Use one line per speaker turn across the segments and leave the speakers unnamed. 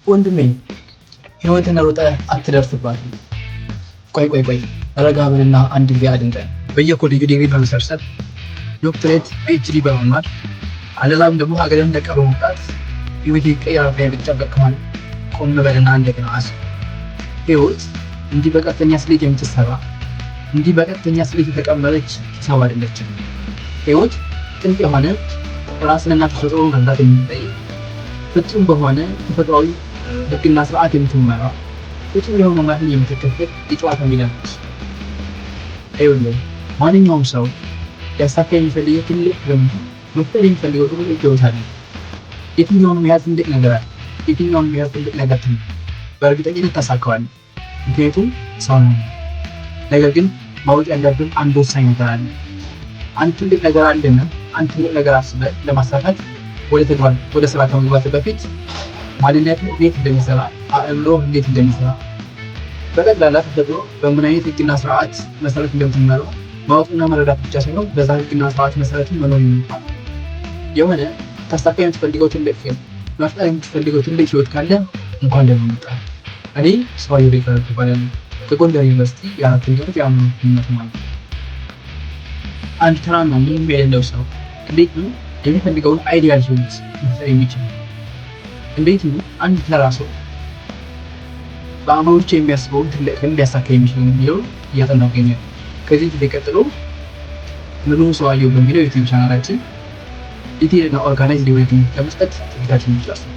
ወንድሜ ህይወትን ሮጠህ አትደርስባትም። ቆይ ረጋ ብልና አንድ ጊዜ አድምጠን። በየኮሌጁ ዲግሪ በመሰብሰብ ዶክትሬት ፒኤችዲ በመማር አለዛም ደግሞ ሀገርን ለቀህ በመውጣት ህይወት ይቀየራል ብለህ ብትጠብቅ ማለት ቆም በልና እንደገና አስብ። ህይወት እንዲህ በቀጥተኛ ስሌት የምትሰራ እንዲህ በቀጥተኛ ስሌት የተቀመረች ሂሳብ አይደለችም። ህይወት ጥልቅ የሆነ ራስንና ተፈጥሮን መረዳት የሚጠይቅ ፍጹም በሆነ ተፈጥሯዊ ህግና ስርዓት የምትመራ ፍጹም የሆነ መርህን የምትከተል የጨዋታ ሜዳ ነች። ይኸውልህ ማንኛውም ሰው ሊያሳካ የሚፈልገው ትልቅ ህልም መፍጠር የሚፈልገው ትልቅ ህይወት አለ። የትኛውንም ያህል ትልቅ ነገር አለ። የትኛውንም ያህል ትልቅ ነገር በእርግጠኝነት ታሳካዋለህ። ምክንያቱም ሰው ነው። ነገር ግን ማወቅ ያለብን አንድ ወሳኝ ነገር አለ። አንድ ትልቅ ነገር አለና አንድ ትልቅ ነገር አስበህ ለማሳካት ወደ ተግባር ወደ ስራ ከመግባት በፊት ማንነት እንዴት እንደሚሰራ አእምሮ እንዴት እንደሚሰራ በጠቅላላ ተፈጥሮ በምን አይነት ህግና ስርዓት መሰረት እንደምትመራ ማወቅና መረዳት ብቻ ሳይሆን በዛ ህግና ስርዓት መሰረት መኖር ይኖርብሃል። የሆነ ታሳካ የምትፈልገው ትልቅ ፊልም መፍጠር የምትፈልገው ትልቅ ህይወት ካለ እንኳን ደህና መጣህ። እኔ ሰውዬው ሪከርድ ይባላል። ከጎንደር ዩኒቨርሲቲ የአራተኛ ዓመት የአምስተኛ ተማሪ። አንድ ተራና ምንም የሌለው ሰው እንዴት ነው የሚፈልገውን አይዲያል ህይወት መፍጠር የሚችል? እንዴት ነው አንድ ተራ ሰው በአእምሮው የሚያስበውን ትልቅ ህልም ሊያሳካ የሚችል የሚለውን እያጠናሁ እገኛለሁ። ከዚህ ጊዜ ቀጥሎ ምሉ ሰውዬው በሚለው ዩቲዩብ ቻናላችን ዲቴይል እና ኦርጋናይዝ ሊሆን ለመስጠት ዝግጅታችን እንጨርሳለን።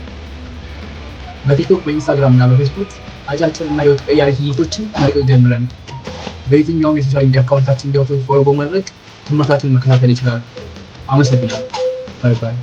በቲክቶክ በኢንስታግራም እና በፌስቡክ አጫጭር እና ህይወት ቀያሪ ትምህርቶችን መልቀቅ ጀምረናል። በየትኛውም የሶሻል ሚዲያ አካውንታችን ፎሎ በማድረግ ትምህርታችንን መከታተል ይችላል። አመሰግናለሁ። ባይ ባይ።